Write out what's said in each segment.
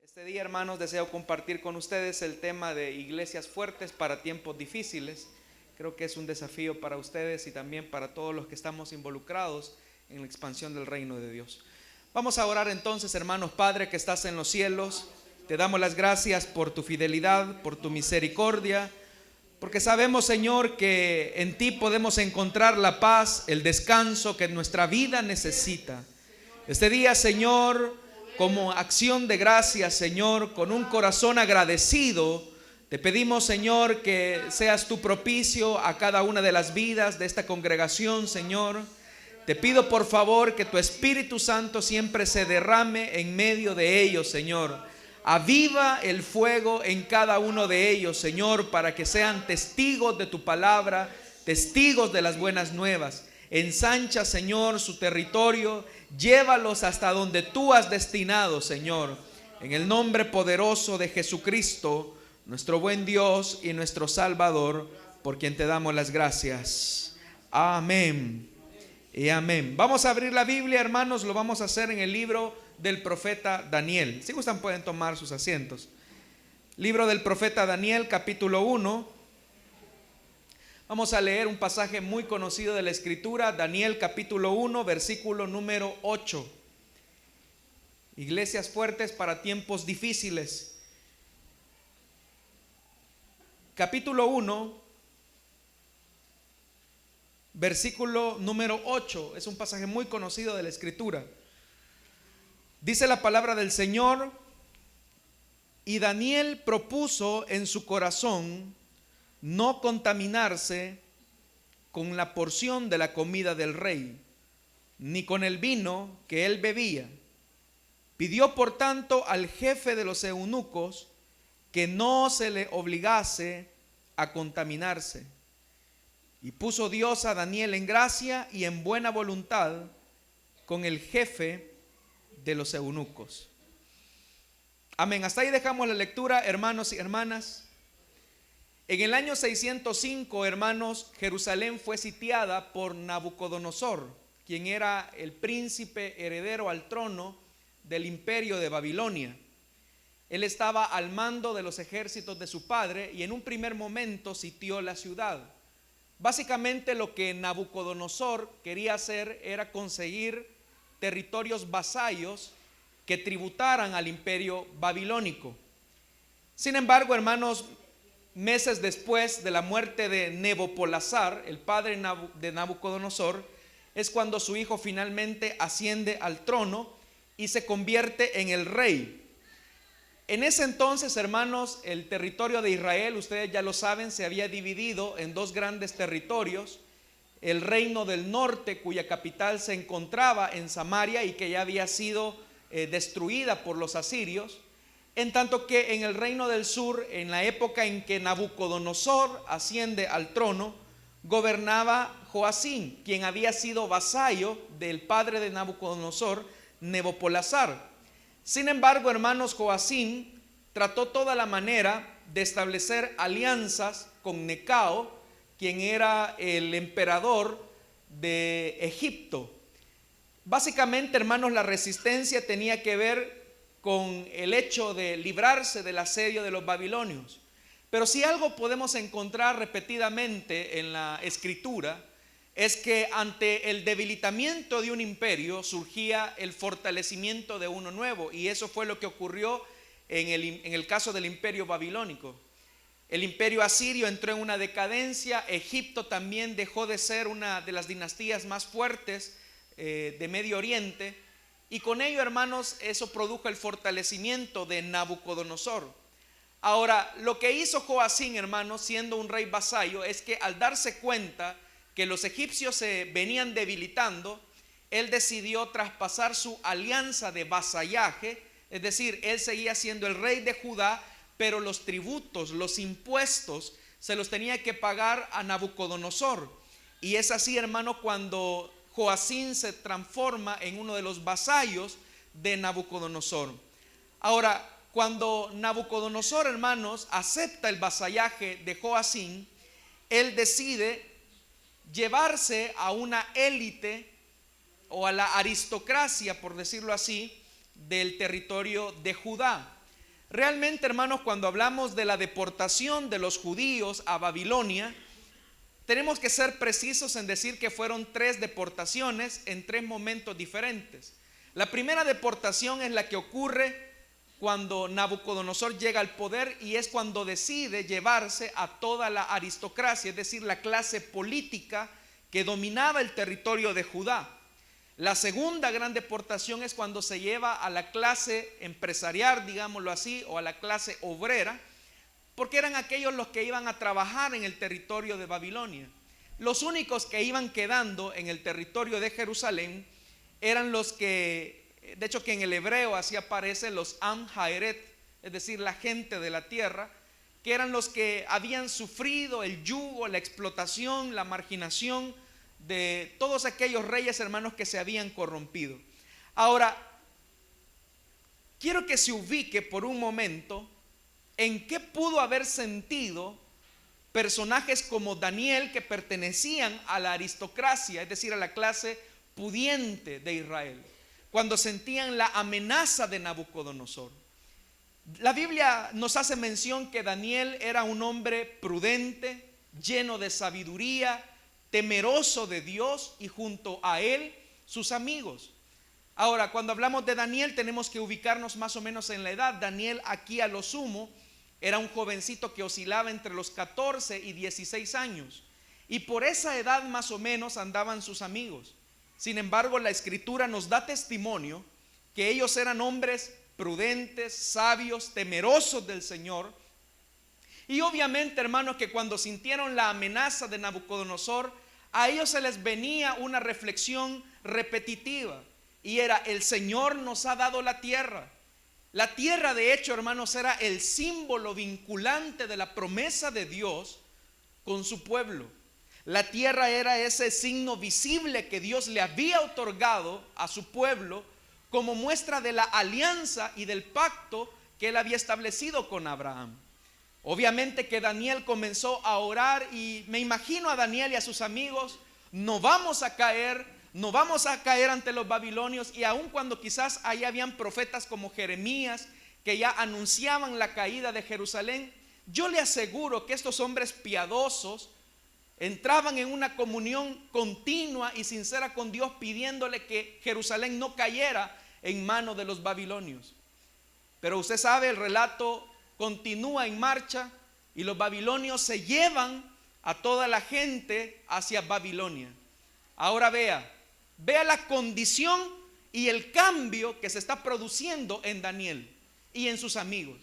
Este día, hermanos, deseo compartir con ustedes el tema de iglesias fuertes para tiempos difíciles. Creo que es un desafío para ustedes y también para todos los que estamos involucrados en la expansión del reino de Dios. Vamos a orar entonces, hermanos. Padre que estás en los cielos, te damos las gracias por tu fidelidad, por tu misericordia, porque sabemos, Señor, que en ti podemos encontrar la paz, el descanso que nuestra vida necesita. Este día, Señor, como acción de gracias, Señor, con un corazón agradecido, te pedimos, Señor, que seas tú propicio a cada una de las vidas de esta congregación, Señor. Te pido por favor que tu Espíritu Santo siempre se derrame en medio de ellos, Señor. Aviva el fuego en cada uno de ellos, Señor, para que sean testigos de tu palabra, testigos de las buenas nuevas. Ensancha, Señor, su territorio, llévalos hasta donde tú has destinado, Señor. En el nombre poderoso de Jesucristo, nuestro buen Dios y nuestro Salvador, por quien te damos las gracias. Amén y amén. Vamos a abrir la Biblia, hermanos, lo vamos a hacer en el libro del profeta Daniel. Si gustan pueden tomar sus asientos. Libro del profeta Daniel, capítulo 1. Vamos a leer un pasaje muy conocido de la Escritura, Daniel capítulo 1, versículo número 8. Iglesias fuertes para tiempos difíciles. Capítulo 1, versículo número 8. Es un pasaje muy conocido de la Escritura. Dice la palabra del Señor: y Daniel propuso en su corazón no contaminarse con la porción de la comida del rey, ni con el vino que él bebía. Pidió por tanto al jefe de los eunucos que no se le obligase a contaminarse. Y puso Dios a Daniel en gracia y en buena voluntad con el jefe de los eunucos. Amén. Hasta ahí dejamos la lectura, hermanos y hermanas. En el año 605, hermanos, Jerusalén fue sitiada por Nabucodonosor, quien era el príncipe heredero al trono del imperio de Babilonia. Él estaba al mando de los ejércitos de su padre y en un primer momento sitió la ciudad. Básicamente lo que Nabucodonosor quería hacer era conseguir territorios vasallos que tributaran al imperio babilónico. Sin embargo, hermanos, meses después de la muerte de Nabopolassar, el padre de Nabucodonosor, es cuando su hijo finalmente asciende al trono y se convierte en el rey. En ese entonces, hermanos, el territorio de Israel, ustedes ya lo saben, se había dividido en dos grandes territorios. El reino del norte, cuya capital se encontraba en Samaria y que ya había sido destruida por los asirios. En tanto que en el reino del sur, en la época en que Nabucodonosor asciende al trono, gobernaba Joacim, quien había sido vasallo del padre de Nabucodonosor, Nabopolassar. Sin embargo, hermanos, Joacim trató toda la manera de establecer alianzas con Necao, quien era el emperador de Egipto. Básicamente, hermanos, la resistencia tenía que ver con el hecho de librarse del asedio de los babilonios. Pero si algo podemos encontrar repetidamente en la Escritura, es que ante el debilitamiento de un imperio surgía el fortalecimiento de uno nuevo, y eso fue lo que ocurrió en el caso del imperio babilónico. El imperio asirio entró en una decadencia. Egipto también dejó de ser una de las dinastías más fuertes de Medio Oriente. Y con ello, hermanos, eso produjo el fortalecimiento de Nabucodonosor. Ahora, lo que hizo Joacim, hermanos, siendo un rey vasallo, es que al darse cuenta que los egipcios se venían debilitando, él decidió traspasar su alianza de vasallaje. Es decir, él seguía siendo el rey de Judá, pero los tributos, los impuestos, se los tenía que pagar a Nabucodonosor. Y es así, hermano, cuando Joacim se transforma en uno de los vasallos de Nabucodonosor. Ahora, cuando Nabucodonosor, hermanos, acepta el vasallaje de Joacim, él decide llevarse a una élite o a la aristocracia, por decirlo así, del territorio de Judá. Realmente, hermanos, cuando hablamos de la deportación de los judíos a Babilonia, tenemos que ser precisos en decir que fueron 3 deportaciones en 3 momentos diferentes. La primera deportación es la que ocurre cuando Nabucodonosor llega al poder, y es cuando decide llevarse a toda la aristocracia, es decir, la clase política que dominaba el territorio de Judá. La segunda gran deportación es cuando se lleva a la clase empresarial, digámoslo así, o a la clase obrera, porque eran aquellos los que iban a trabajar en el territorio de Babilonia. Los únicos que iban quedando en el territorio de Jerusalén eran los que, de hecho que en el hebreo así aparece, los Am Haeret, es decir, la gente de la tierra, que eran los que habían sufrido el yugo, la explotación, la marginación de todos aquellos reyes, hermanos, que se habían corrompido. Ahora, quiero que se ubique por un momento en qué pudo haber sentido personajes como Daniel, que pertenecían a la aristocracia, es decir, a la clase pudiente de Israel, cuando sentían la amenaza de Nabucodonosor. La Biblia nos hace mención que Daniel era un hombre prudente, lleno de sabiduría, temeroso de Dios, y junto a él sus amigos. Ahora, cuando hablamos de Daniel, tenemos que ubicarnos más o menos en la edad. Daniel, aquí a lo sumo, era un jovencito que oscilaba entre los 14 y 16 años, y por esa edad más o menos andaban sus amigos. Sin embargo, la Escritura nos da testimonio que ellos eran hombres prudentes, sabios, temerosos del Señor. Y obviamente, hermanos, que cuando sintieron la amenaza de Nabucodonosor, a ellos se les venía una reflexión repetitiva, y era: el Señor nos ha dado la tierra. La tierra, de hecho, hermanos, era el símbolo vinculante de la promesa de Dios con su pueblo. La tierra era ese signo visible que Dios le había otorgado a su pueblo como muestra de la alianza y del pacto que él había establecido con Abraham. Obviamente que Daniel comenzó a orar, y me imagino a Daniel y a sus amigos: no vamos a caer ante los babilonios. Y aun cuando quizás ahí habían profetas como Jeremías que ya anunciaban la caída de Jerusalén, yo le aseguro que estos hombres piadosos entraban en una comunión continua y sincera con Dios, pidiéndole que Jerusalén no cayera en manos de los babilonios. Pero usted sabe, el relato continúa en marcha, y los babilonios se llevan a toda la gente hacia Babilonia. Ahora vea la condición y el cambio que se está produciendo en Daniel y en sus amigos.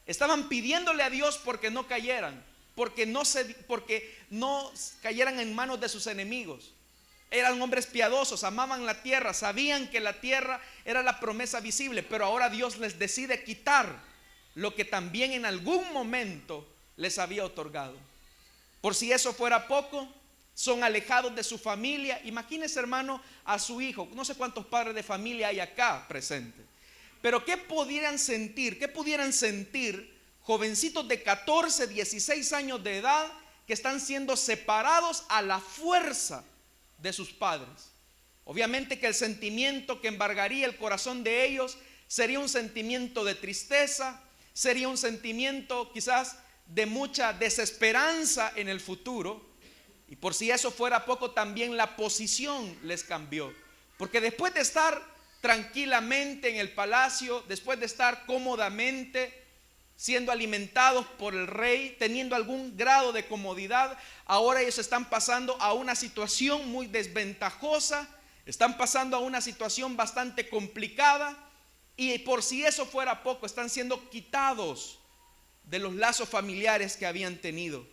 Estaban pidiéndole a Dios porque no cayeran, porque no cayeran en manos de sus enemigos. Eran hombres piadosos, amaban la tierra, sabían que la tierra era la promesa visible, pero ahora Dios les decide quitar lo que también en algún momento les había otorgado. Por si eso fuera poco, son alejados de su familia. Imagínese, hermano, a su hijo. No sé cuántos padres de familia hay acá presentes, pero ¿qué pudieran sentir? ¿Qué pudieran sentir jovencitos de 14, 16 años de edad que están siendo separados a la fuerza de sus padres? Obviamente que el sentimiento que embargaría el corazón de ellos sería un sentimiento de tristeza, sería un sentimiento quizás de mucha desesperanza en el futuro. Y por si eso fuera poco, también la posición les cambió, porque después de estar tranquilamente en el palacio, después de estar cómodamente siendo alimentados por el rey, teniendo algún grado de comodidad, ahora ellos están pasando a una situación muy desventajosa, están pasando a una situación bastante complicada. Y por si eso fuera poco, están siendo quitados de los lazos familiares que habían tenido.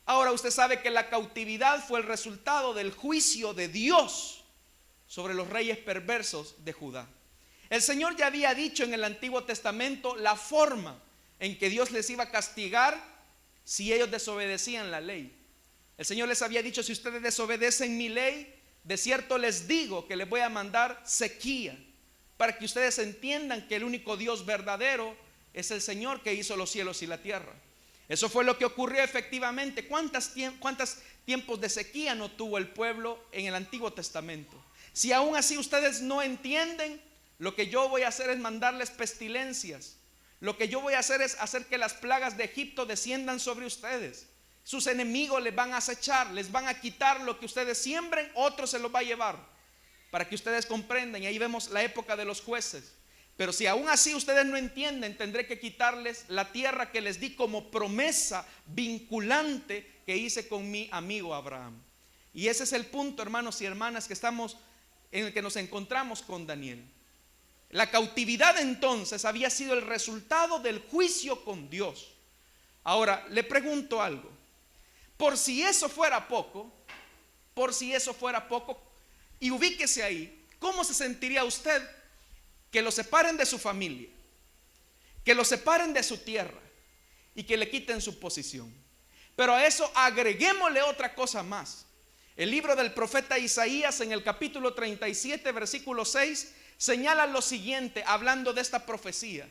Ahora usted sabe que la cautividad fue el resultado del juicio de Dios sobre los reyes perversos de Judá. El Señor ya había dicho en el Antiguo Testamento la forma en que Dios les iba a castigar si ellos desobedecían la ley. El Señor les había dicho: si ustedes desobedecen mi ley, de cierto les digo que les voy a mandar sequía, para que ustedes entiendan que el único Dios verdadero es el Señor que hizo los cielos y la tierra. Eso fue lo que ocurrió efectivamente. ¿Cuántos tiempos de sequía no tuvo el pueblo en el Antiguo Testamento? Si aún así ustedes no entienden, lo que yo voy a hacer es mandarles pestilencias. lo que yo voy a hacer es hacer que las plagas de Egipto desciendan sobre ustedes. Sus enemigos les van a acechar, les van a quitar lo que ustedes siembren, otro se los va a llevar, para que ustedes comprendan. Y ahí vemos la época de los jueces. Pero si aún así ustedes no entienden, tendré que quitarles la tierra que les di como promesa vinculante que hice con mi amigo Abraham. Y ese es el punto, hermanos y hermanas, en el que nos encontramos con Daniel. La cautividad entonces había sido el resultado del juicio con Dios. Ahora le pregunto algo. Por si eso fuera poco, y ubíquese ahí, ¿cómo se sentiría usted que lo separen de su familia, que lo separen de su tierra y que le quiten su posición? Pero a eso agreguémosle otra cosa más. El libro del profeta Isaías, en el capítulo 37, versículo 6, señala lo siguiente, hablando de esta profecía.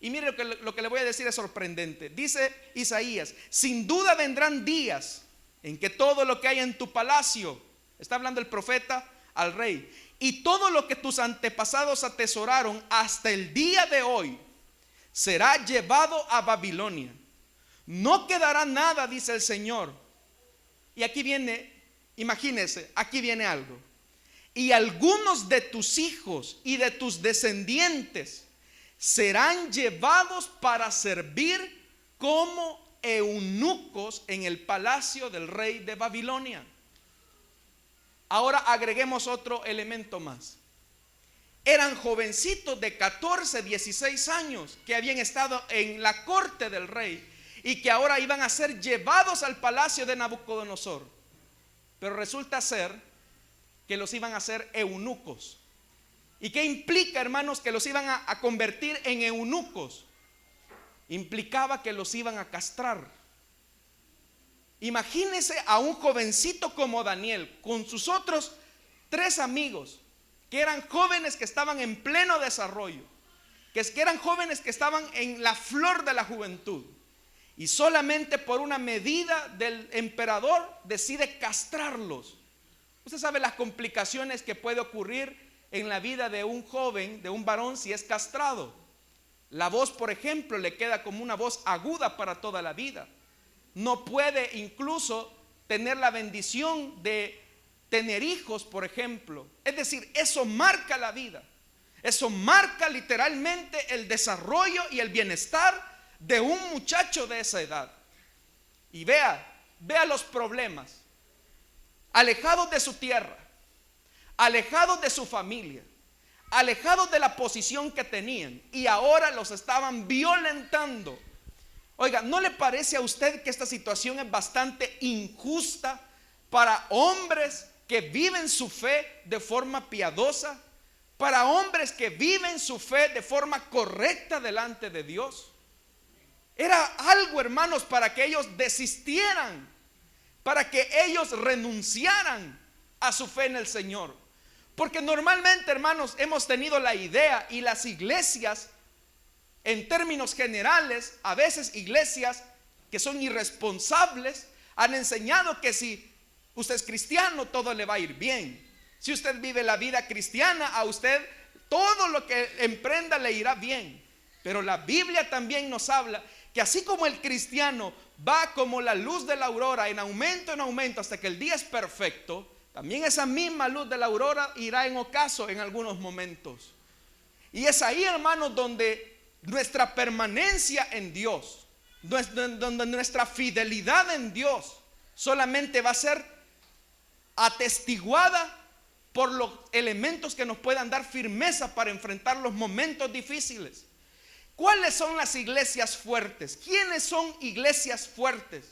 Y mire lo que le voy a decir es sorprendente. Dice Isaías: sin duda vendrán días en que todo lo que hay en tu palacio, está hablando el profeta al rey, y todo lo que tus antepasados atesoraron hasta el día de hoy, será llevado a Babilonia. No quedará nada, dice el Señor. Y aquí viene, imagínese, aquí viene algo. Y algunos de tus hijos y de tus descendientes serán llevados para servir como eunucos en el palacio del rey de Babilonia. Ahora agreguemos otro elemento más. Eran jovencitos de 14, 16 años que habían estado en la corte del rey y que ahora iban a ser llevados al palacio de Nabucodonosor. Pero resulta ser que los iban a hacer eunucos. ¿Y qué implica, hermanos, que los iban a convertir en eunucos? Implicaba que los iban a castrar. Imagínese a un jovencito como Daniel con sus otros 3 amigos, que eran jóvenes que estaban en pleno desarrollo, que eran jóvenes que estaban en la flor de la juventud, y solamente por una medida del emperador decide castrarlos. Usted sabe las complicaciones que puede ocurrir en la vida de un joven, de un varón, si es castrado. La voz, por ejemplo, le queda como una voz aguda para toda la vida. No puede incluso tener la bendición de tener hijos, por ejemplo. Es decir, eso marca la vida. Eso marca literalmente el desarrollo y el bienestar de un muchacho de esa edad. Y vea los problemas. Alejados de su tierra, alejados de su familia, alejados de la posición que tenían, y ahora los estaban violentando. Oiga, ¿no le parece a usted que esta situación es bastante injusta para hombres que viven su fe de forma piadosa, para hombres que viven su fe de forma correcta delante de Dios? Era algo, hermanos, para que ellos desistieran, para que ellos renunciaran a su fe en el Señor. Porque normalmente, hermanos, hemos tenido la idea, y las iglesias, en términos generales, a veces iglesias que son irresponsables, han enseñado que si usted es cristiano, todo le va a ir bien. Si usted vive la vida cristiana, a usted todo lo que emprenda le irá bien. Pero la Biblia también nos habla que así como el cristiano va como la luz de la aurora, en aumento hasta que el día es perfecto, también esa misma luz de la aurora irá en ocaso en algunos momentos. Y es ahí, hermanos, donde nuestra permanencia en Dios, donde nuestra fidelidad en Dios solamente va a ser atestiguada por los elementos que nos puedan dar firmeza para enfrentar los momentos difíciles. ¿Cuáles son las iglesias fuertes? ¿Quiénes son iglesias fuertes?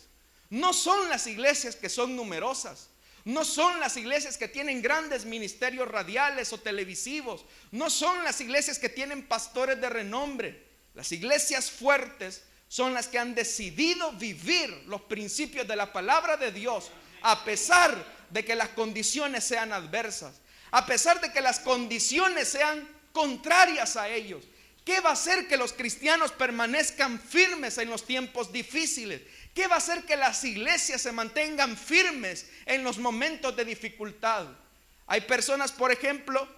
No son las iglesias que son numerosas. No son las iglesias que tienen grandes ministerios radiales o televisivos. No son las iglesias que tienen pastores de renombre. Las iglesias fuertes son las que han decidido vivir los principios de la palabra de Dios, a pesar de que las condiciones sean adversas, a pesar de que las condiciones sean contrarias a ellos. ¿Qué va a hacer que los cristianos permanezcan firmes en los tiempos difíciles? ¿Qué va a hacer que las iglesias se mantengan firmes en los momentos de dificultad? Hay personas, por ejemplo,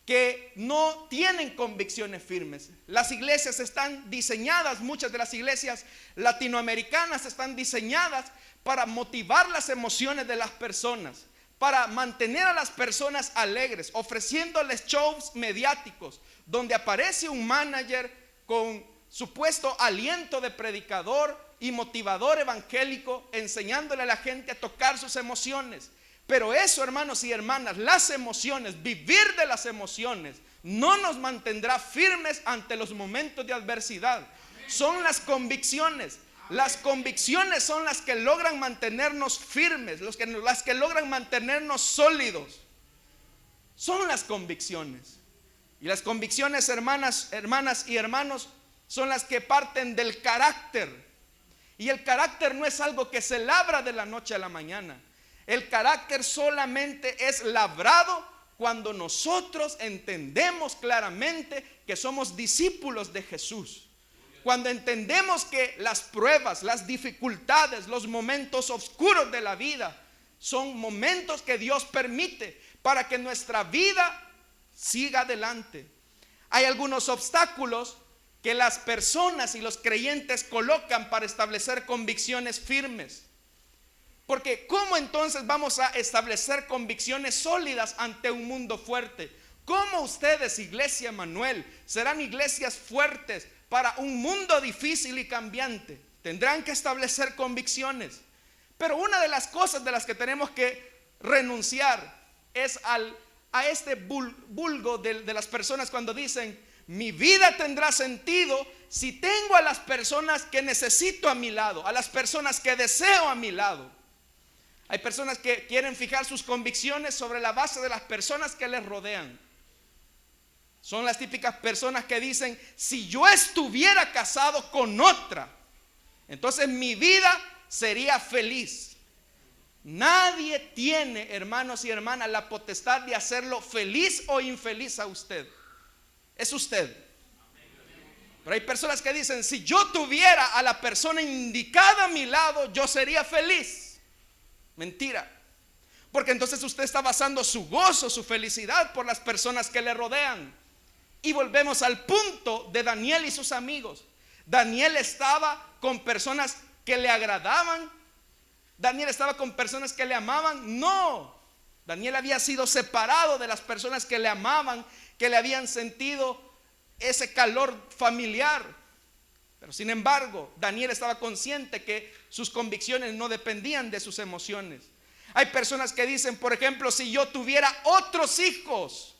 que no tienen convicciones firmes. Las iglesias están diseñadas, muchas de las iglesias latinoamericanas están diseñadas para motivar las emociones de las personas, para mantener a las personas alegres, ofreciéndoles shows mediáticos, donde aparece un manager con supuesto aliento de predicador y motivador evangélico, enseñándole a la gente a tocar sus emociones. Pero eso, hermanos y hermanas, las emociones, vivir de las emociones, no nos mantendrá firmes ante los momentos de adversidad. Son las convicciones. Las convicciones son las que logran mantenernos firmes, las que logran mantenernos sólidos. Son las convicciones. Y las convicciones, hermanas y hermanos, son las que parten del carácter. Y el carácter no es algo que se labra de la noche a la mañana. El carácter solamente es labrado cuando nosotros entendemos claramente que somos discípulos de Jesús. Cuando entendemos que las pruebas, las dificultades, los momentos oscuros de la vida son momentos que Dios permite para que nuestra vida siga adelante. Hay algunos obstáculos que las personas y los creyentes colocan para establecer convicciones firmes. Porque ¿cómo entonces vamos a establecer convicciones sólidas ante un mundo fuerte? ¿Cómo ustedes, Iglesia Emanuel, serán iglesias fuertes para un mundo difícil y cambiante? Tendrán que establecer convicciones. Pero una de las cosas de las que tenemos que renunciar es a este vulgo de las personas cuando dicen: mi vida tendrá sentido si tengo a las personas que necesito a mi lado, a las personas que deseo a mi lado. Hay personas que quieren fijar sus convicciones sobre la base de las personas que les rodean. Son las típicas personas que dicen: si yo estuviera casado con otra, entonces mi vida sería feliz. Nadie tiene, hermanos y hermanas, la potestad de hacerlo feliz o infeliz a usted. Es usted. Pero hay personas que dicen: si yo tuviera a la persona indicada a mi lado, yo sería feliz. Mentira. Porque entonces usted está basando su gozo, su felicidad por las personas que le rodean. Y volvemos al punto de Daniel y sus amigos. Daniel estaba con personas que le agradaban. Daniel estaba con personas que le amaban. No. Daniel había sido separado de las personas que le amaban, que le habían sentido ese calor familiar. Pero sin embargo, Daniel estaba consciente que sus convicciones no dependían de sus emociones. Hay personas que dicen, por ejemplo: si yo tuviera otros hijos,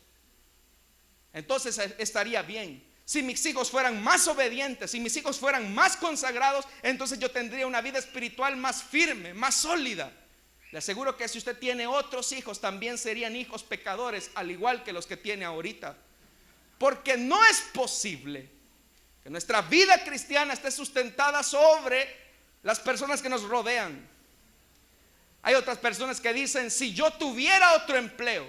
entonces estaría bien. Si mis hijos fueran más obedientes, si mis hijos fueran más consagrados, entonces yo tendría una vida espiritual más firme, más sólida. Le aseguro que si usted tiene otros hijos, también serían hijos pecadores, al igual que los que tiene ahorita. Porque no es posible que nuestra vida cristiana esté sustentada sobre las personas que nos rodean. Hay otras personas que dicen: si yo tuviera otro empleo,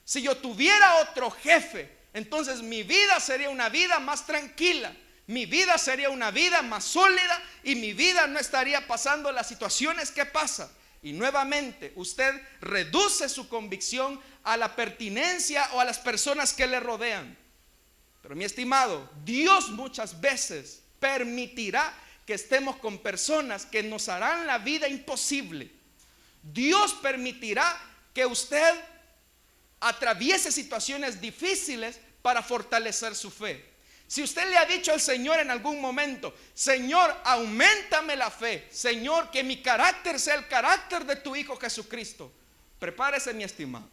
si yo tuviera otro jefe, entonces mi vida sería una vida más tranquila, mi vida sería una vida más sólida y mi vida no estaría pasando las situaciones que pasa. Y nuevamente usted reduce su convicción a la pertinencia o a las personas que le rodean. Pero mi estimado, Dios muchas veces permitirá que estemos con personas que nos harán la vida imposible. Dios permitirá que usted atraviese situaciones difíciles para fortalecer su fe. Si usted le ha dicho al Señor en algún momento: Señor, auméntame la fe, Señor, que mi carácter sea el carácter de tu Hijo Jesucristo, prepárese, mi estimado.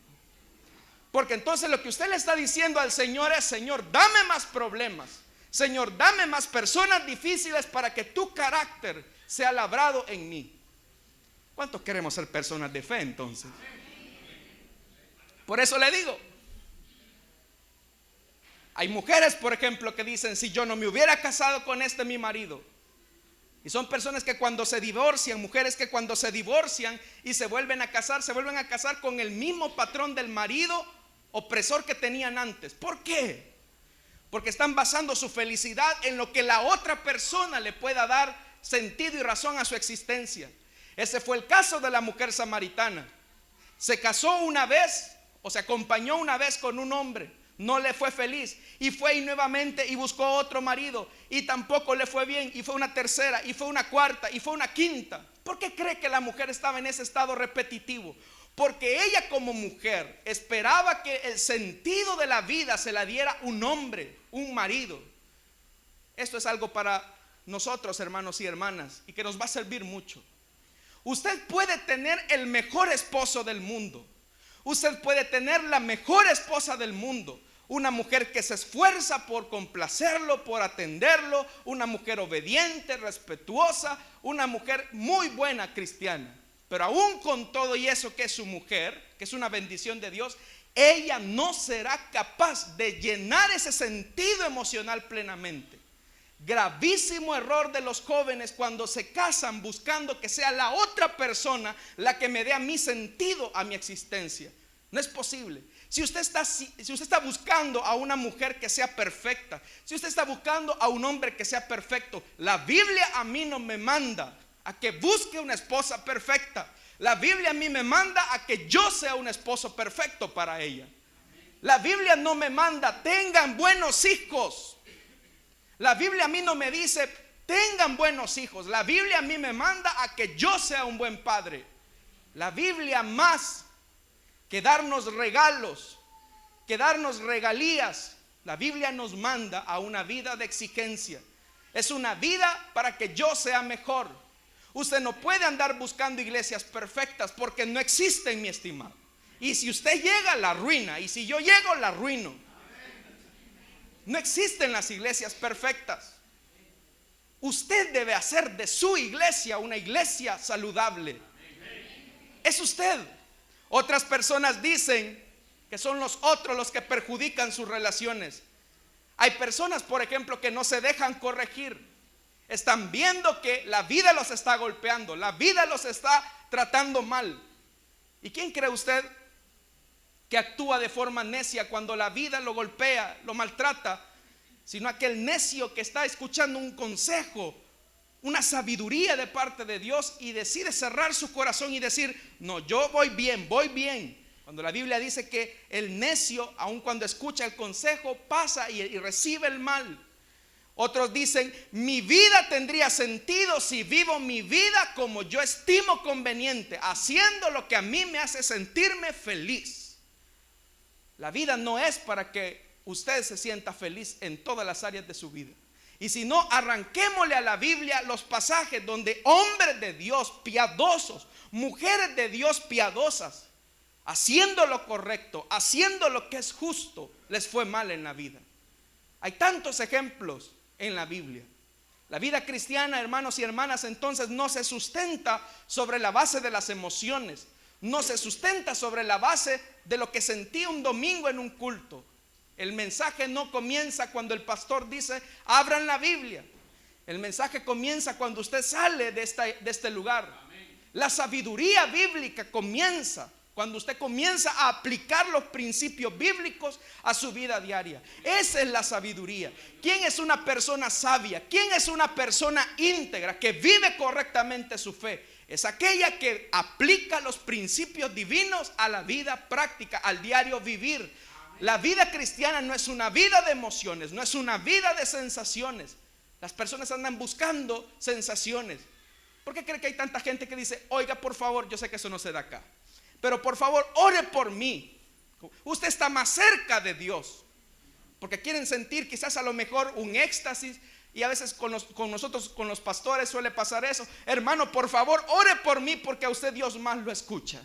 Porque entonces lo que usted le está diciendo al Señor es: Señor, dame más problemas, Señor, dame más personas difíciles para que tu carácter sea labrado en mí. ¿Cuántos queremos ser personas de fe entonces? Por eso le digo, hay mujeres, por ejemplo, que dicen: si yo no me hubiera casado con mi marido. Y son personas que cuando se divorcian, mujeres que cuando se divorcian y se vuelven a casar con el mismo patrón del marido opresor que tenían antes. ¿Por qué? Porque están basando su felicidad en lo que la otra persona le pueda dar sentido y razón a su existencia. Ese fue el caso de la mujer samaritana. Se casó una vez, o se acompañó una vez con un hombre. no le fue feliz, y fue y nuevamente y buscó otro marido y tampoco le fue bien, y fue una tercera y fue una cuarta y fue una quinta. ¿Por qué cree que la mujer estaba en ese estado repetitivo? Porque ella como mujer esperaba que el sentido de la vida se la diera un hombre, un marido. Esto es algo para nosotros, hermanos y hermanas, y que nos va a servir mucho. Usted puede tener el mejor esposo del mundo. Usted puede tener la mejor esposa del mundo. Una mujer que se esfuerza por complacerlo, por atenderlo. Una mujer obediente, respetuosa. Una mujer muy buena cristiana. Pero aún con todo y eso que es su mujer, que es una bendición de Dios, ella no será capaz de llenar ese sentido emocional plenamente. Gravísimo error de los jóvenes cuando se casan buscando que sea la otra persona la que me dé a mí sentido a mi existencia. No es posible. Si usted está buscando a una mujer que sea perfecta, si usted está buscando a un hombre que sea perfecto, la Biblia a mí no me manda a que busque una esposa perfecta. La Biblia a mí me manda a que yo sea un esposo perfecto para ella. La Biblia no me manda, tengan buenos hijos. La Biblia a mí no me dice, tengan buenos hijos. La Biblia a mí me manda a que yo sea un buen padre. La Biblia, más que darnos regalos, que darnos regalías, la Biblia nos manda a una vida de exigencia. Es una vida para que yo sea mejor. Usted no puede andar buscando iglesias perfectas porque no existen, mi estimado. Y si usted llega, la arruina. Y si yo llego, la arruino. No existen las iglesias perfectas. Usted debe hacer de su iglesia una iglesia saludable. Es usted. Otras personas dicen que son los otros los que perjudican sus relaciones. Hay personas, por ejemplo, que no se dejan corregir. Están viendo que la vida los está golpeando, la vida los está tratando mal. ¿Y quién cree usted que actúa de forma necia cuando la vida lo golpea, lo maltrata? Sino aquel necio que está escuchando un consejo, una sabiduría de parte de Dios, y decide cerrar su corazón y decir, no, yo voy bien, voy bien. Cuando la Biblia dice que el necio, aun cuando escucha el consejo, pasa y recibe el mal. Otros dicen, mi vida tendría sentido si vivo mi vida como yo estimo conveniente, haciendo lo que a mí me hace sentirme feliz. La vida no es para que usted se sienta feliz en todas las áreas de su vida. Y si no, arranquémosle a la Biblia los pasajes donde hombres de Dios piadosos, mujeres de Dios piadosas, haciendo lo correcto, haciendo lo que es justo, les fue mal en la vida. Hay tantos ejemplos en la Biblia. La vida cristiana, hermanos y hermanas, entonces no se sustenta sobre la base de las emociones, no se sustenta sobre la base de lo que sentí un domingo en un culto. El mensaje no comienza cuando el pastor dice, abran la Biblia. El mensaje comienza cuando usted sale de este lugar. La sabiduría bíblica comienza cuando usted comienza a aplicar los principios bíblicos a su vida diaria. Esa es la sabiduría. ¿Quién es una persona sabia? ¿Quién es una persona íntegra que vive correctamente su fe? Es aquella que aplica los principios divinos a la vida práctica, al diario vivir. La vida cristiana no es una vida de emociones, no es una vida de sensaciones. Las personas andan buscando sensaciones. ¿Por qué cree que hay tanta gente que dice, oiga, por favor, yo sé que eso no se da acá, pero por favor, ore por mí? Usted está más cerca de Dios, porque quieren sentir quizás a lo mejor un éxtasis. Y a veces con nosotros, con los pastores, suele pasar eso. Hermano, por favor, ore por mí, porque a usted Dios más lo escucha.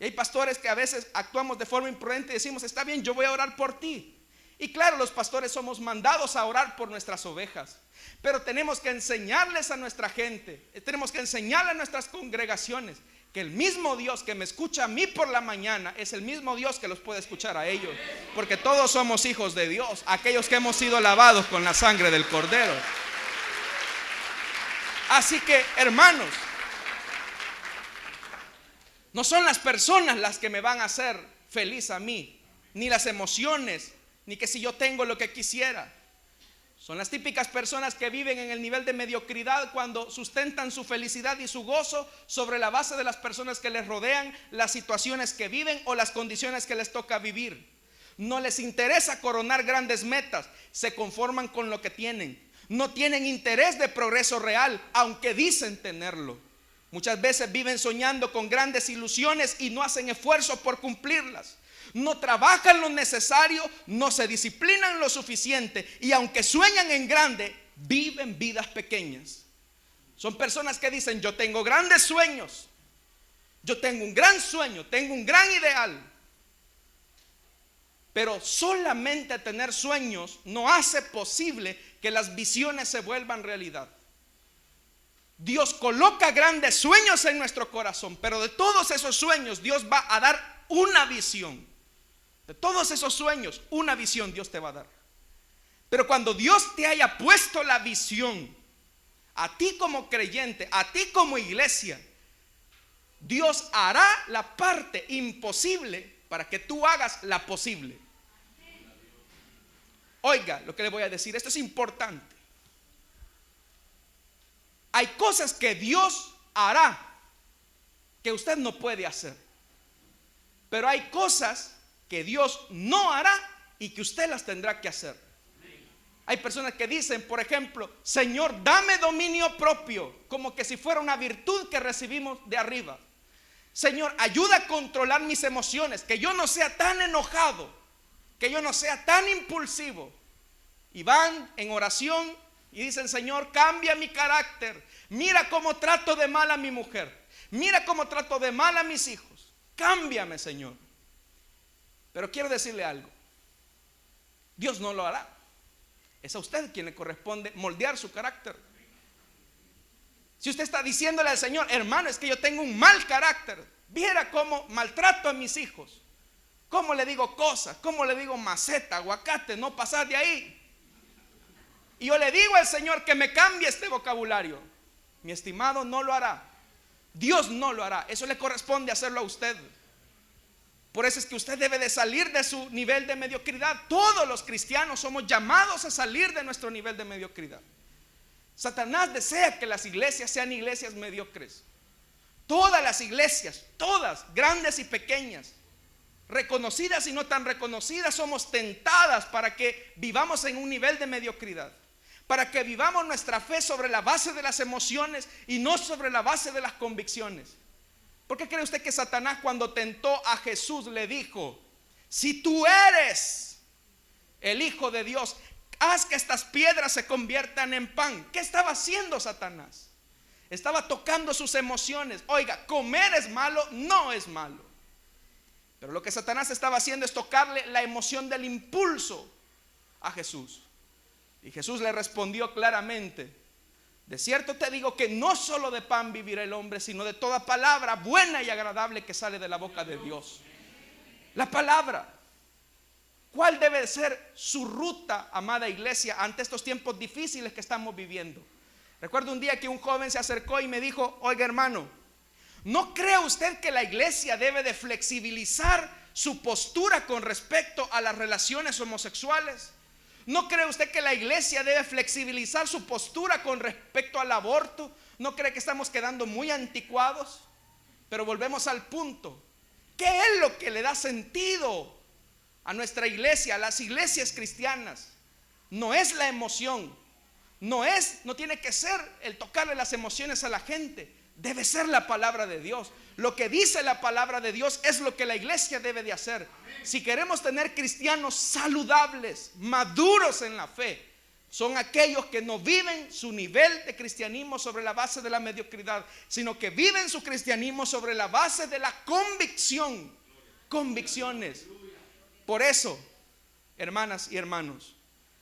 Y hay pastores que a veces actuamos de forma imprudente y decimos, está bien, yo voy a orar por ti. Y claro, los pastores somos mandados a orar por nuestras ovejas, pero tenemos que enseñarles a nuestra gente, tenemos que enseñarle a nuestras congregaciones que el mismo Dios que me escucha a mí por la mañana es el mismo Dios que los puede escuchar a ellos, porque todos somos hijos de Dios, aquellos que hemos sido lavados con la sangre del Cordero. Así que, hermanos, no son las personas las que me van a hacer feliz a mí, ni las emociones, ni que si yo tengo lo que quisiera. Son las típicas personas que viven en el nivel de mediocridad cuando sustentan su felicidad y su gozo sobre la base de las personas que les rodean, las situaciones que viven o las condiciones que les toca vivir. No les interesa coronar grandes metas, se conforman con lo que tienen. No tienen interés de progreso real, aunque dicen tenerlo. Muchas veces viven soñando con grandes ilusiones y no hacen esfuerzo por cumplirlas. No trabajan lo necesario, no se disciplinan lo suficiente y aunque sueñan en grande, viven vidas pequeñas. Son personas que dicen: yo tengo grandes sueños, yo tengo un gran sueño, tengo un gran ideal. Pero solamente tener sueños no hace posible que las visiones se vuelvan realidad. Dios coloca grandes sueños en nuestro corazón, pero de todos esos sueños Dios va a dar una visión. De todos esos sueños, una visión Dios te va a dar. Pero cuando Dios te haya puesto la visión, a ti como creyente, a ti como iglesia, Dios hará la parte imposible para que tú hagas la posible. Oiga lo que le voy a decir, esto es importante. Hay cosas que Dios hará que usted no puede hacer, pero hay cosas que Dios no hará y que usted las tendrá que hacer. Hay personas que dicen, por ejemplo: Señor, dame dominio propio, como que si fuera una virtud que recibimos de arriba. Señor, ayuda a controlar mis emociones, que yo no sea tan enojado, que yo no sea tan impulsivo. Y van en oración y dicen: Señor, cambia mi carácter. Mira cómo trato de mal a mi mujer, mira cómo trato de mal a mis hijos. Cámbiame, Señor. Pero quiero decirle algo: Dios no lo hará. Es a usted quien le corresponde moldear su carácter. Si usted está diciéndole al Señor: hermano, es que yo tengo un mal carácter, viera cómo maltrato a mis hijos, cómo le digo cosas, cómo le digo maceta, aguacate, no pasar de ahí. Y yo le digo al Señor que me cambie este vocabulario. Mi estimado, no lo hará. Dios no lo hará. Eso le corresponde hacerlo a usted. Por eso es que usted debe de salir de su nivel de mediocridad. Todos los cristianos somos llamados a salir de nuestro nivel de mediocridad. Satanás desea que las iglesias sean iglesias mediocres. Todas las iglesias, todas, grandes y pequeñas, reconocidas y no tan reconocidas, somos tentadas para que vivamos en un nivel de mediocridad, para que vivamos nuestra fe sobre la base de las emociones y no sobre la base de las convicciones. ¿Por qué cree usted que Satanás, cuando tentó a Jesús, le dijo: si tú eres el Hijo de Dios, haz que estas piedras se conviertan en pan? ¿Qué estaba haciendo Satanás? Estaba tocando sus emociones. Oiga, comer es malo, no es malo. Pero lo que Satanás estaba haciendo es tocarle la emoción del impulso a Jesús. Y Jesús le respondió claramente: de cierto te digo que no solo de pan vivirá el hombre, sino de toda palabra buena y agradable que sale de la boca de Dios. La palabra. ¿Cuál debe ser su ruta, amada iglesia, ante estos tiempos difíciles que estamos viviendo? Recuerdo un día que un joven se acercó y me dijo: oiga, hermano, ¿no cree usted que la iglesia debe de flexibilizar su postura con respecto a las relaciones homosexuales? ¿No cree usted que la iglesia debe flexibilizar su postura con respecto al aborto? ¿No cree que estamos quedando muy anticuados? Pero volvemos al punto: ¿qué es lo que le da sentido a nuestra iglesia, a las iglesias cristianas? No es la emoción, no tiene que ser el tocarle las emociones a la gente. Debe ser la palabra de Dios. Lo que dice la palabra de Dios es lo que la iglesia debe de hacer. Si queremos tener cristianos saludables, maduros en la fe, son aquellos que no viven su nivel de cristianismo sobre la base de la mediocridad, sino que viven su cristianismo sobre la base de la convicción. Convicciones. Por eso, hermanas y hermanos,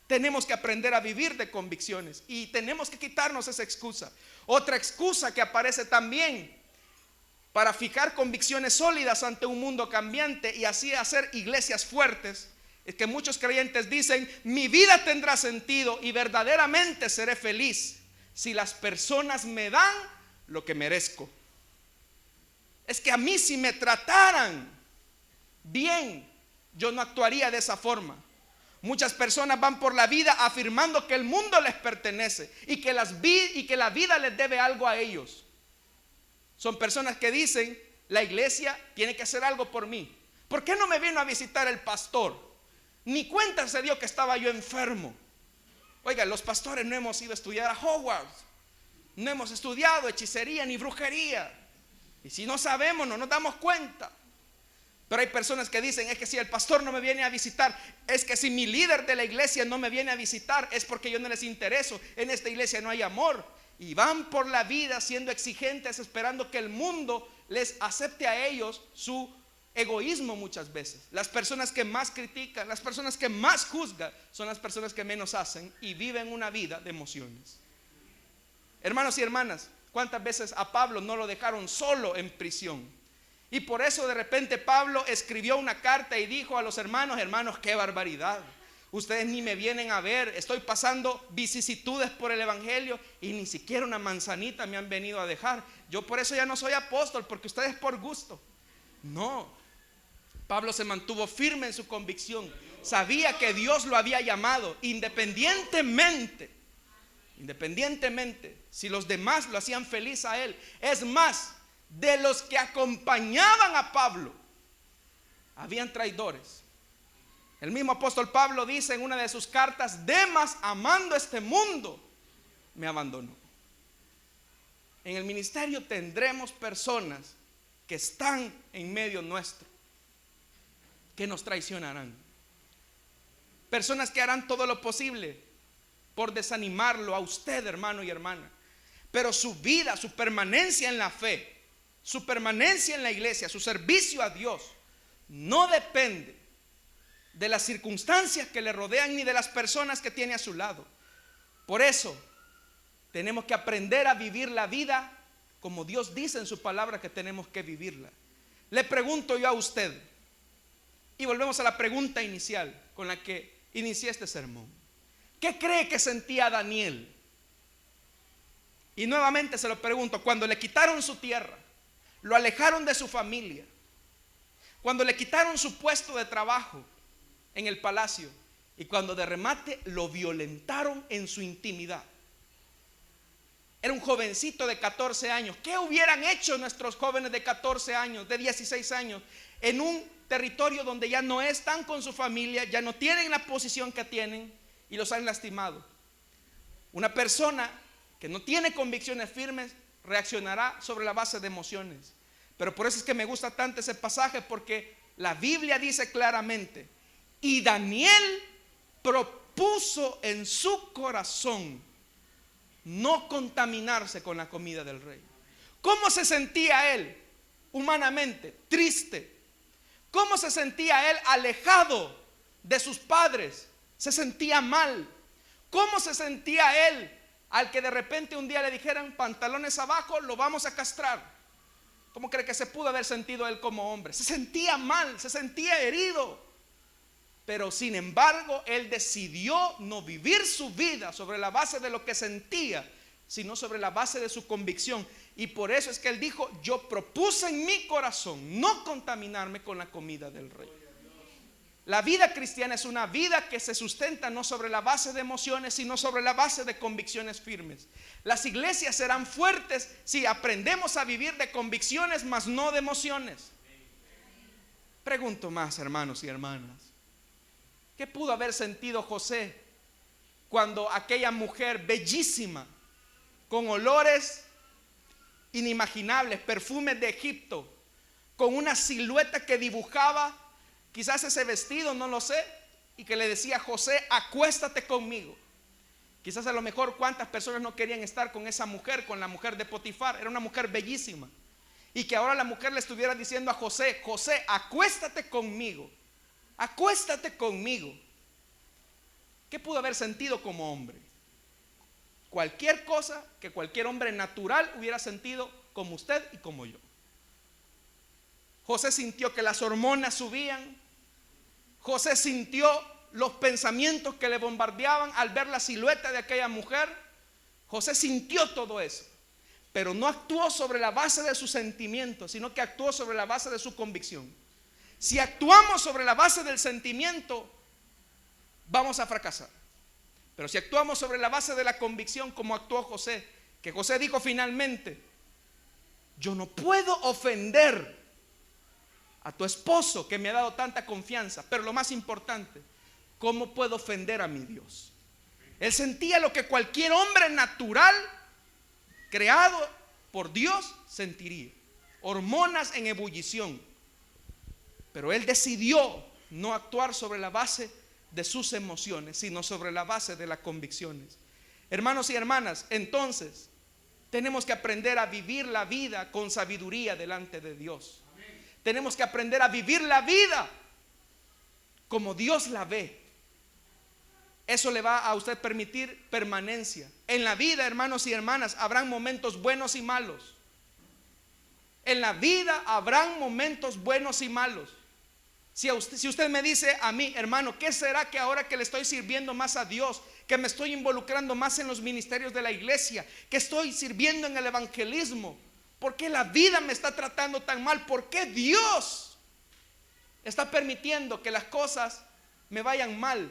tenemos que aprender a vivir de convicciones y tenemos que quitarnos esa excusa. Otra excusa que aparece también para fijar convicciones sólidas ante un mundo cambiante y así hacer iglesias fuertes es que muchos creyentes dicen: mi vida tendrá sentido y verdaderamente seré feliz si las personas me dan lo que merezco. Es que a mí, si me trataran bien, yo no actuaría de esa forma. Muchas personas van por la vida afirmando que el mundo les pertenece y que la vida les debe algo a ellos. Son personas que dicen: la iglesia tiene que hacer algo por mí. ¿Por qué no me vino a visitar el pastor? Ni cuenta se dio que estaba yo enfermo. Oiga, los pastores no hemos ido a estudiar a Hogwarts, no hemos estudiado hechicería ni brujería, y si no sabemos no nos damos cuenta. Pero hay personas que dicen: es que si el pastor no me viene a visitar, es que si mi líder de la iglesia no me viene a visitar, es porque yo no les intereso, en esta iglesia no hay amor. Y van por la vida siendo exigentes, esperando que el mundo les acepte a ellos su egoísmo muchas veces. Las personas que más critican, las personas que más juzgan, son las personas que menos hacen y viven una vida de emociones. Hermanos y hermanas, ¿cuántas veces a Pablo no lo dejaron solo en prisión? Y por eso de repente Pablo escribió una carta y dijo a los hermanos: hermanos, qué barbaridad, ustedes ni me vienen a ver, estoy pasando vicisitudes por el evangelio y ni siquiera una manzanita me han venido a dejar. Yo por eso ya no soy apóstol, porque ustedes por gusto. No, Pablo se mantuvo firme en su convicción. Sabía que Dios lo había llamado, independientemente si los demás lo hacían feliz a él. Es más, de los que acompañaban a Pablo, habían traidores. El mismo apóstol Pablo dice en una de sus cartas: Demas, amando este mundo, me abandonó. En el ministerio tendremos personas que están en medio nuestro, que nos traicionarán. Personas que harán todo lo posible por desanimarlo a usted, hermano y hermana. Pero su vida, su permanencia en la fe, su permanencia en la iglesia, su servicio a Dios, no depende de las circunstancias que le rodean ni de las personas que tiene a su lado. Por eso tenemos que aprender a vivir la vida como Dios dice en su palabra que tenemos que vivirla. Le pregunto yo a usted, y volvemos a la pregunta inicial con la que inicié este sermón: ¿qué cree que sentía Daniel? Y nuevamente se lo pregunto: cuando le quitaron su tierra, lo alejaron de su familia, cuando le quitaron su puesto de trabajo en el palacio, y cuando de remate lo violentaron en su intimidad. Era un jovencito de 14 años. ¿Qué hubieran hecho nuestros jóvenes de 14 años, de 16 años, en un territorio donde ya no están con su familia, ya no tienen la posición que tienen y los han lastimado? Una persona que no tiene convicciones firmes reaccionará sobre la base de emociones. Pero por eso es que me gusta tanto ese pasaje, porque la Biblia dice claramente: y Daniel propuso en su corazón no contaminarse con la comida del rey. ¿Cómo se sentía él humanamente? Triste. ¿Cómo se sentía él alejado de sus padres? Se sentía mal. ¿Cómo se sentía él al que de repente un día le dijeran: pantalones abajo, lo vamos a castrar? ¿Cómo cree que se pudo haber sentido él como hombre? Se sentía mal, se sentía herido. Pero sin embargo, él decidió no vivir su vida sobre la base de lo que sentía, sino sobre la base de su convicción. Y por eso es que él dijo: yo propuse en mi corazón no contaminarme con la comida del rey. La vida cristiana es una vida que se sustenta no sobre la base de emociones, sino sobre la base de convicciones firmes. Las iglesias serán fuertes si aprendemos a vivir de convicciones, mas no de emociones. Pregunto más, hermanos y hermanas: ¿qué pudo haber sentido José cuando aquella mujer bellísima, con olores inimaginables, perfumes de Egipto, con una silueta que dibujaba quizás ese vestido, no lo sé, y que le decía a José: acuéstate conmigo? Quizás a lo mejor cuántas personas no querían estar con esa mujer, con la mujer de Potifar. Era una mujer bellísima. Y que ahora la mujer le estuviera diciendo a José: José, acuéstate conmigo. Acuéstate conmigo. ¿Qué pudo haber sentido como hombre? Cualquier cosa que cualquier hombre natural hubiera sentido, como usted y como yo. José sintió que las hormonas subían. José sintió los pensamientos que le bombardeaban al ver la silueta de aquella mujer. José sintió todo eso, pero no actuó sobre la base de sus sentimientos, sino que actuó sobre la base de su convicción. Si actuamos sobre la base del sentimiento, vamos a fracasar. Pero si actuamos sobre la base de la convicción, como actuó José, que José dijo finalmente: yo no puedo ofender a tu esposo que me ha dado tanta confianza, pero lo más importante, ¿cómo puedo ofender a mi Dios? Él sentía lo que cualquier hombre natural creado por Dios sentiría, hormonas en ebullición. Pero él decidió no actuar sobre la base de sus emociones, sino sobre la base de las convicciones. Hermanos y hermanas, entonces tenemos que aprender a vivir la vida con sabiduría delante de Dios. Tenemos que aprender a vivir la vida como Dios la ve. Eso le va a usted permitir permanencia. En la vida, hermanos y hermanas, habrán momentos buenos y malos. En la vida habrán momentos buenos y malos. Si usted me dice a mí, hermano, ¿qué será que ahora que le estoy sirviendo más a Dios, que me estoy involucrando más en los ministerios de la iglesia, que estoy sirviendo en el evangelismo, por qué la vida me está tratando tan mal? ¿Por qué Dios está permitiendo que las cosas me vayan mal?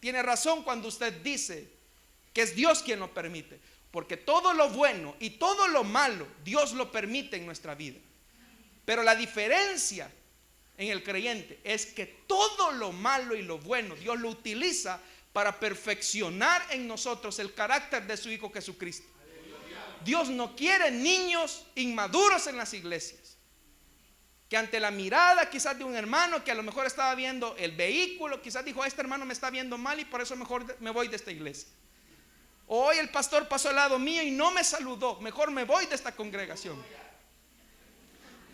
Tiene razón cuando usted dice que es Dios quien lo permite, porque todo lo bueno y todo lo malo Dios lo permite en nuestra vida. Pero la diferencia en el creyente es que todo lo malo y lo bueno Dios lo utiliza para perfeccionar en nosotros el carácter de su Hijo Jesucristo. Dios no quiere niños inmaduros en las iglesias, que ante la mirada quizás de un hermano que a lo mejor estaba viendo el vehículo, quizás dijo, este hermano me está viendo mal y por eso mejor me voy de esta iglesia. Hoy el pastor pasó al lado mío y no me saludó, mejor me voy de esta congregación.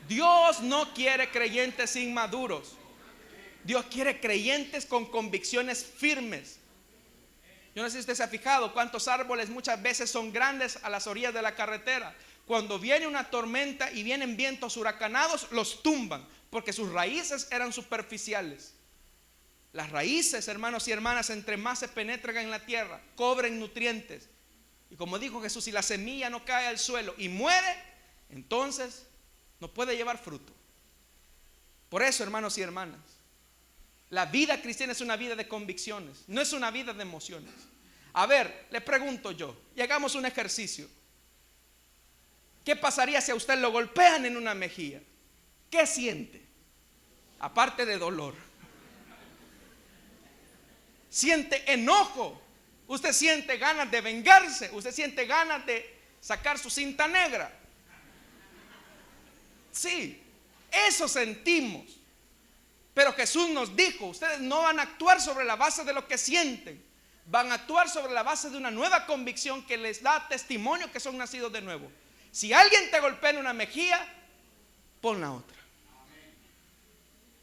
Dios no quiere creyentes inmaduros. Dios quiere creyentes con convicciones firmes. Yo no sé si usted se ha fijado cuántos árboles muchas veces son grandes a las orillas de la carretera. Cuando viene una tormenta y vienen vientos huracanados, los tumban, porque sus raíces eran superficiales. Las raíces, hermanos y hermanas, entre más se penetran en la tierra, cobran nutrientes. Y como dijo Jesús, si la semilla no cae al suelo y muere, entonces no puede llevar fruto. Por eso, hermanos y hermanas, la vida cristiana es una vida de convicciones, no es una vida de emociones. A ver, le pregunto yo, y hagamos un ejercicio. ¿Qué pasaría si a usted lo golpean en una mejilla? ¿Qué siente? Aparte de dolor. Siente enojo. Usted siente ganas de vengarse. Usted siente ganas de sacar su cinta negra. Sí, eso sentimos. Pero Jesús nos dijo, ustedes no van a actuar sobre la base de lo que sienten. Van a actuar sobre la base de una nueva convicción que les da testimonio que son nacidos de nuevo. Si alguien te golpea en una mejilla, pon la otra.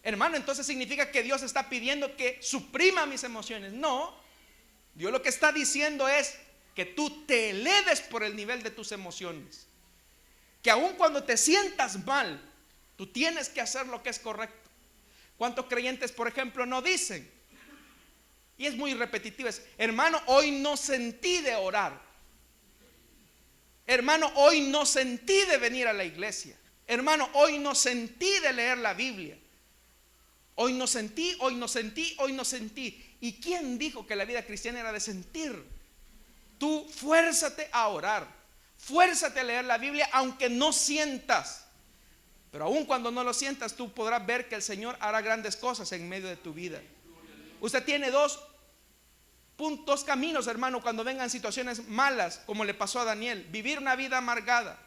Hermano, entonces significa que Dios está pidiendo que suprima mis emociones. No, Dios lo que está diciendo es que tú te eleves por el nivel de tus emociones. Que aun cuando te sientas mal, tú tienes que hacer lo que es correcto. ¿Cuántos creyentes, por ejemplo, no dicen? Y es muy repetitivo, es, hermano, hoy no sentí de orar. Hermano, hoy no sentí de venir a la iglesia. Hermano, hoy no sentí de leer la Biblia. Hoy no sentí, hoy no sentí, hoy no sentí. ¿Y quién dijo que la vida cristiana era de sentir? Tú fuérzate a orar, fuérzate a leer la Biblia aunque no sientas. Pero aun cuando no lo sientas, tú podrás ver que el Señor hará grandes cosas en medio de tu vida. Usted tiene dos caminos, hermano, cuando vengan situaciones malas, como le pasó a Daniel. Vivir una vida amargada,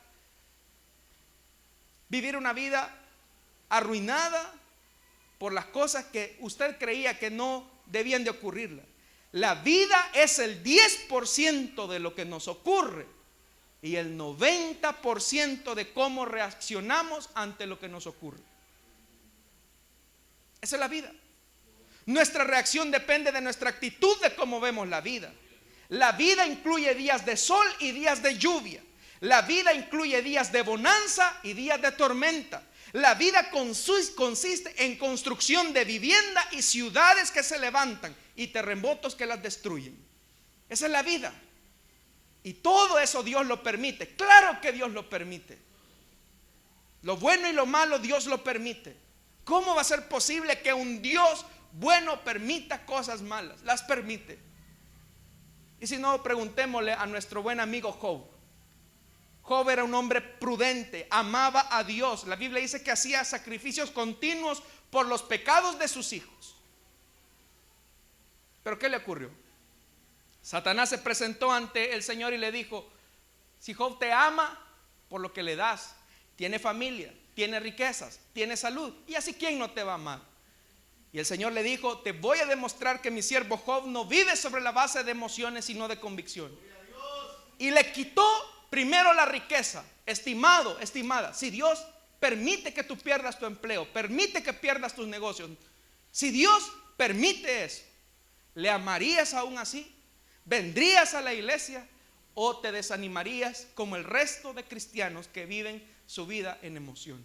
vivir una vida arruinada por las cosas que usted creía que no debían de ocurrirle. La vida es el 10% de lo que nos ocurre y el 90% de cómo reaccionamos ante lo que nos ocurre. Esa es la vida. Nuestra reacción depende de nuestra actitud de cómo vemos la vida. La vida incluye días de sol y días de lluvia. La vida incluye días de bonanza y días de tormenta. La vida consiste en construcción de vivienda y ciudades que se levantan y terremotos que las destruyen. Esa es la vida. Y todo eso Dios lo permite. Claro que Dios lo permite. Lo bueno y lo malo Dios lo permite. ¿Cómo va a ser posible que un Dios bueno permita cosas malas? Las permite. Y si no, preguntémosle a nuestro buen amigo Job. Job era un hombre prudente, amaba a Dios. La Biblia dice que hacía sacrificios continuos por los pecados de sus hijos. Pero ¿qué le ocurrió? Satanás se presentó ante el Señor y le dijo: si Job te ama por lo que le das, tiene familia, tiene riquezas, tiene salud, y así, ¿quién no te va a amar? Y el Señor le dijo: te voy a demostrar que mi siervo Job no vive sobre la base de emociones, sino de convicción. Y le quitó primero la riqueza. Estimado, estimada, si Dios permite que tú pierdas tu empleo, permite que pierdas tus negocios, si Dios permite eso, ¿le amarías aún así? ¿Vendrías a la iglesia o te desanimarías como el resto de cristianos que viven su vida en emoción?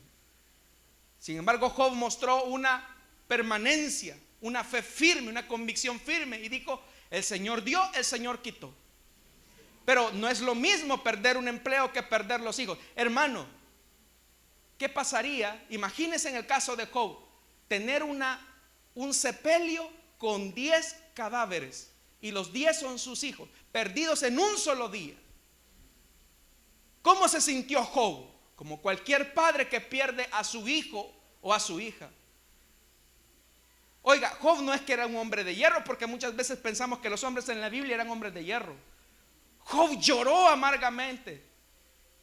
Sin embargo, Job mostró una permanencia, una fe firme, una convicción firme, y dijo: el Señor dio, el Señor quitó. Pero no es lo mismo perder un empleo que perder los hijos. Hermano, ¿qué pasaría? Imagínese en el caso de Job, tener un sepelio con 10 cadáveres, y los 10 son sus hijos, perdidos en un solo día. ¿Cómo se sintió Job? Como cualquier padre que pierde a su hijo o a su hija. Oiga, Job no es que era un hombre de hierro, porque muchas veces pensamos que los hombres en la Biblia eran hombres de hierro. Job lloró amargamente.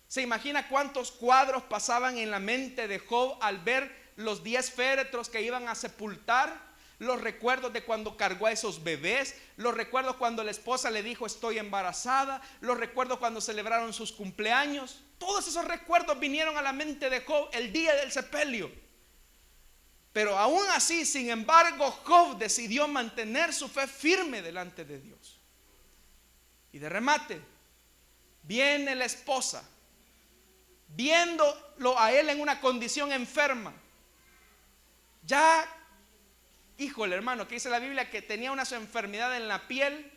¿Se imagina cuántos cuadros pasaban en la mente de Job al ver los 10 féretros que iban a sepultar? Los recuerdos de cuando cargó a esos bebés, los recuerdos cuando la esposa le dijo: estoy embarazada, los recuerdos cuando celebraron sus cumpleaños. Todos esos recuerdos vinieron a la mente de Job el día del sepelio. Pero aún así, sin embargo, Job decidió mantener su fe firme delante de Dios. Y de remate, viene la esposa, viéndolo a él en una condición enferma. Ya, híjole, hermano, que dice la Biblia que tenía una enfermedad en la piel.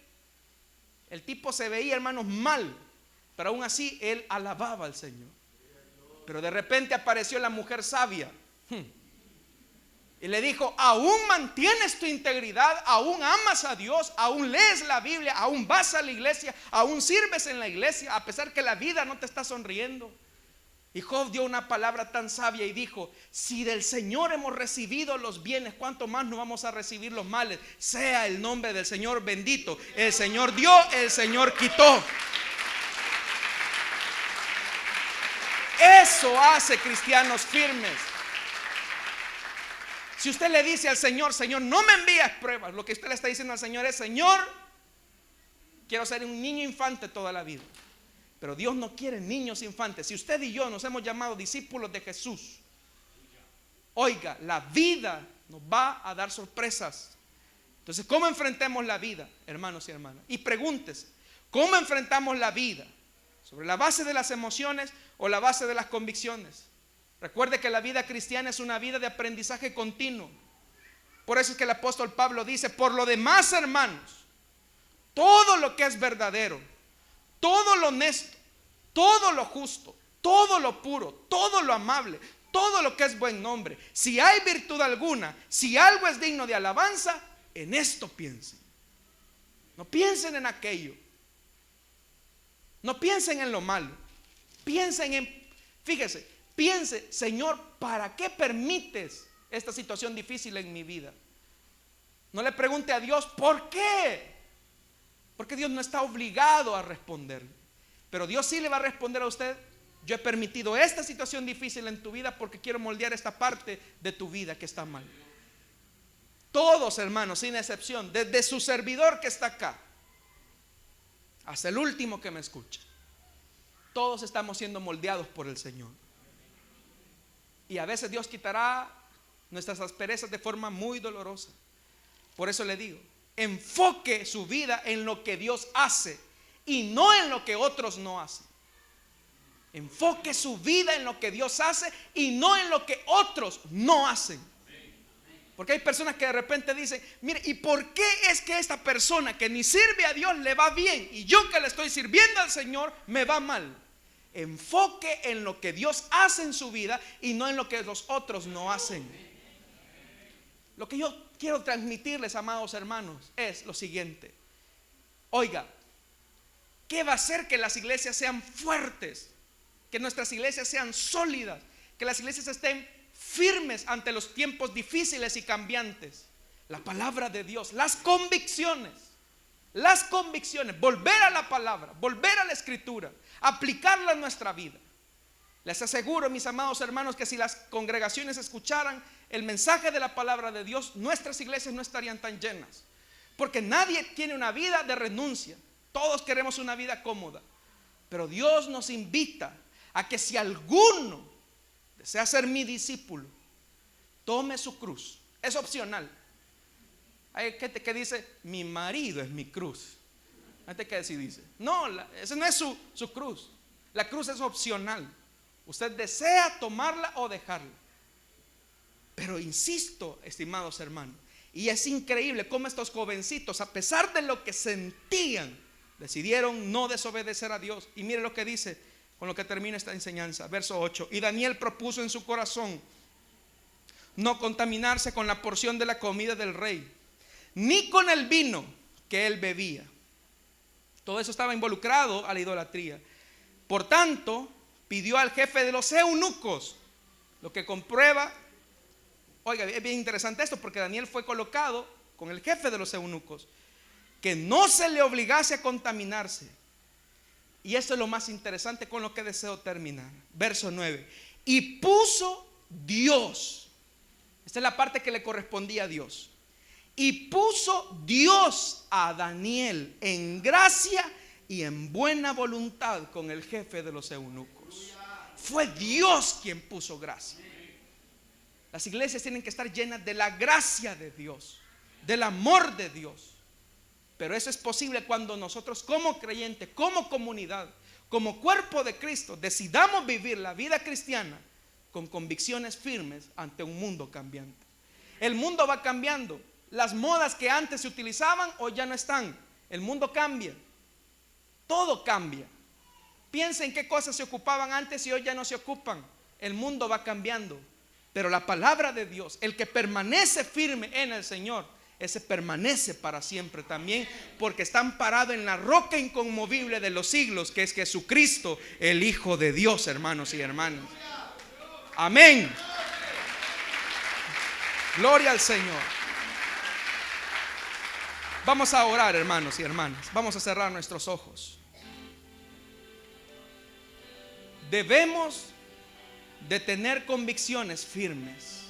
El tipo se veía, hermanos, mal, pero aún así él alababa al Señor. Pero de repente apareció la mujer sabia y le dijo: aún mantienes tu integridad, aún amas a Dios, aún lees la Biblia, aún vas a la iglesia, aún sirves en la iglesia, a pesar que la vida no te está sonriendo. Y Job dio una palabra tan sabia y dijo: si del Señor hemos recibido los bienes, ¿cuánto más no vamos a recibir los males? Sea el nombre del Señor bendito. El Señor dio, el Señor quitó. Eso hace cristianos firmes. Si usted le dice al Señor: Señor, no me envíes pruebas, lo que usted le está diciendo al Señor es: Señor, quiero ser un niño infante toda la vida. Pero Dios no quiere niños infantes. Si usted y yo nos hemos llamado discípulos de Jesús, oiga, la vida nos va a dar sorpresas. Entonces, ¿cómo enfrentemos la vida, hermanos y hermanas? Y pregúntese: ¿cómo enfrentamos la vida? ¿Sobre la base de las emociones o la base de las convicciones? Recuerde que la vida cristiana es una vida de aprendizaje continuo. Por eso es que el apóstol Pablo dice: por lo demás, hermanos, todo lo que es verdadero, todo lo honesto, todo lo justo, todo lo puro, todo lo amable, todo lo que es buen nombre, si hay virtud alguna, si algo es digno de alabanza, en esto piensen. No piensen en aquello, no piensen en lo malo, piensen en, fíjese, piense: Señor, ¿para qué permites esta situación difícil en mi vida? No le pregunte a Dios ¿por qué? Porque Dios no está obligado a responder. Pero Dios sí le va a responder a usted: yo he permitido esta situación difícil en tu vida porque quiero moldear esta parte de tu vida que está mal. Todos, hermanos, sin excepción, desde su servidor que está acá hasta el último que me escucha, todos estamos siendo moldeados por el Señor. Y a veces Dios quitará nuestras asperezas de forma muy dolorosa. Por eso le digo: enfoque su vida en lo que Dios hace y no en lo que otros no hacen. Enfoque su vida en lo que Dios hace y no en lo que otros no hacen. Porque hay personas que de repente dicen: mire, ¿y por qué es que esta persona que ni sirve a Dios le va bien y yo que le estoy sirviendo al Señor me va mal? Enfoque en lo que Dios hace en su vida y no en lo que los otros no hacen. Lo que yo quiero transmitirles, amados hermanos, es lo siguiente: oiga, ¿qué va a hacer que las iglesias sean fuertes? Que nuestras iglesias sean sólidas, que las iglesias estén firmes ante los tiempos difíciles y cambiantes. La palabra de Dios, las convicciones, volver a la palabra, volver a la escritura, aplicarla en nuestra vida. Les aseguro, mis amados hermanos, que si las congregaciones escucharan el mensaje de la palabra de Dios, nuestras iglesias no estarían tan llenas, porque nadie tiene una vida de renuncia. Todos queremos una vida cómoda, pero Dios nos invita a que si alguno desea ser mi discípulo, tome su cruz. Es opcional. Hay gente que dice: mi marido es mi cruz. Hay gente que así dice. No, esa no es su cruz. La cruz es opcional. Usted desea tomarla o dejarla. Pero insisto, estimados hermanos, y es increíble cómo estos jovencitos, a pesar de lo que sentían, decidieron no desobedecer a Dios. Y mire lo que dice, con lo que termina esta enseñanza, verso 8. Y Daniel propuso en su corazón no contaminarse con la porción de la comida del rey, ni con el vino que él bebía. Todo eso estaba involucrado a la idolatría. Por tanto, pidió al jefe de los eunucos, lo que comprueba, oiga, es bien interesante esto, porque Daniel fue colocado con el jefe de los eunucos, que no se le obligase a contaminarse. Y esto es lo más interesante con lo que deseo terminar. Verso 9. Y puso Dios, esta es la parte que le correspondía a Dios, y puso Dios a Daniel en gracia y en buena voluntad con el jefe de los eunucos. Fue Dios quien puso gracia. Las iglesias tienen que estar llenas de la gracia de Dios, del amor de Dios. Pero eso es posible cuando nosotros, como creyentes, como comunidad, como cuerpo de Cristo, decidamos vivir la vida cristiana con convicciones firmes ante un mundo cambiante. El mundo va cambiando. Las modas que antes se utilizaban hoy ya no están. El mundo cambia. Todo cambia. Piensen qué cosas se ocupaban antes y hoy ya no se ocupan. El mundo va cambiando. Pero la palabra de Dios, el que permanece firme en el Señor, ese permanece para siempre también, porque está amparado en la roca inconmovible de los siglos, que es Jesucristo, el Hijo de Dios, hermanos y hermanas. Amén. Gloria al Señor. Vamos a orar, hermanos y hermanas. Vamos a cerrar nuestros ojos. Debemos de tener convicciones firmes.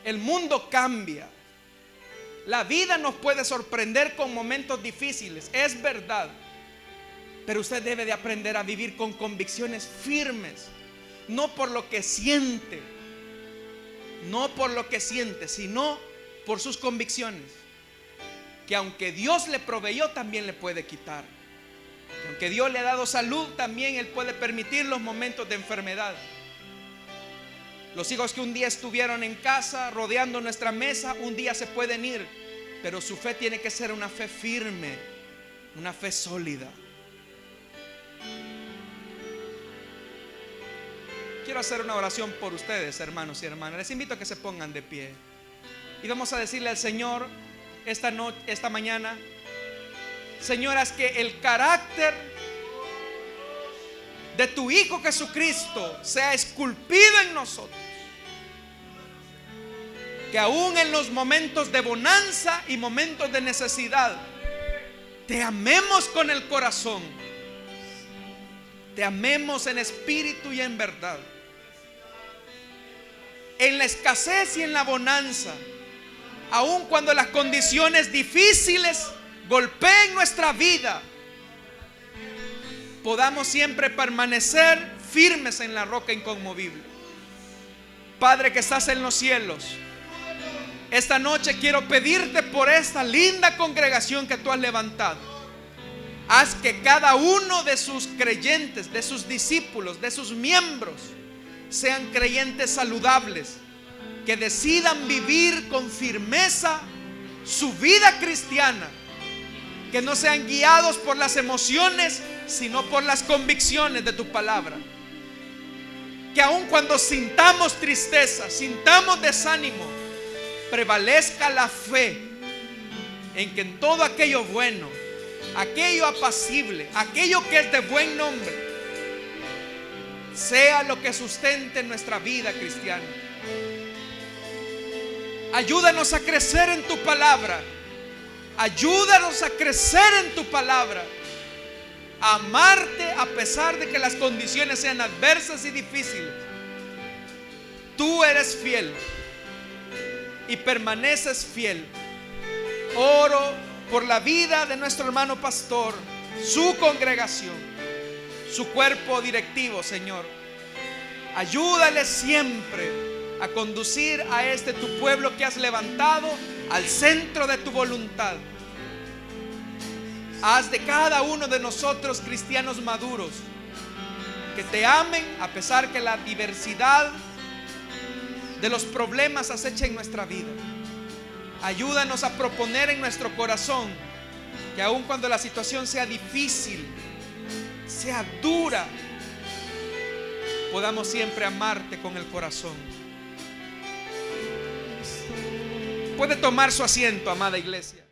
El mundo cambia. La vida nos puede sorprender con momentos difíciles, es verdad. Pero usted debe de aprender a vivir con convicciones firmes. No por lo que siente, sino por sus convicciones. Que aunque Dios le proveyó, también le puede quitar. Que aunque Dios le ha dado salud, también Él puede permitir los momentos de enfermedad. Los hijos que un día estuvieron en casa rodeando nuestra mesa, un día se pueden ir. Pero su fe tiene que ser una fe firme, una fe sólida. Quiero hacer una oración por ustedes, hermanos y hermanas. Les invito a que se pongan de pie. Y vamos a decirle al Señor esta mañana: Señor, haz que el carácter de tu Hijo Jesucristo sea esculpido en nosotros. Que aún en los momentos de bonanza y momentos de necesidad, te amemos con el corazón. Te amemos en espíritu y en verdad. En la escasez y en la bonanza, aun cuando las condiciones difíciles golpeen nuestra vida, podamos siempre permanecer firmes en la roca inconmovible. Padre que estás en los cielos, esta noche quiero pedirte por esta linda congregación que tú has levantado. Haz que cada uno de sus creyentes, de sus discípulos, de sus miembros, sean creyentes saludables, que decidan vivir con firmeza su vida cristiana, que no sean guiados por las emociones, sino por las convicciones de tu palabra. Que aun cuando sintamos tristeza, sintamos desánimo, prevalezca la fe en que en todo aquello bueno, aquello apacible, aquello que es de buen nombre, sea lo que sustente nuestra vida cristiana. Ayúdanos a crecer en tu palabra. Ayúdanos a crecer en tu palabra. A amarte a pesar de que las condiciones sean adversas y difíciles. Tú eres fiel y permaneces fiel. Oro por la vida de nuestro hermano pastor, su congregación, su cuerpo directivo, Señor. Ayúdale siempre a conducir a tu pueblo que has levantado al centro de tu voluntad. Haz de cada uno de nosotros cristianos maduros, que te amen a pesar que la diversidad de los problemas acecha en nuestra vida. Ayúdanos a proponer en nuestro corazón que aun cuando la situación sea difícil, sea dura, podamos siempre amarte con el corazón. Puede tomar su asiento, amada iglesia.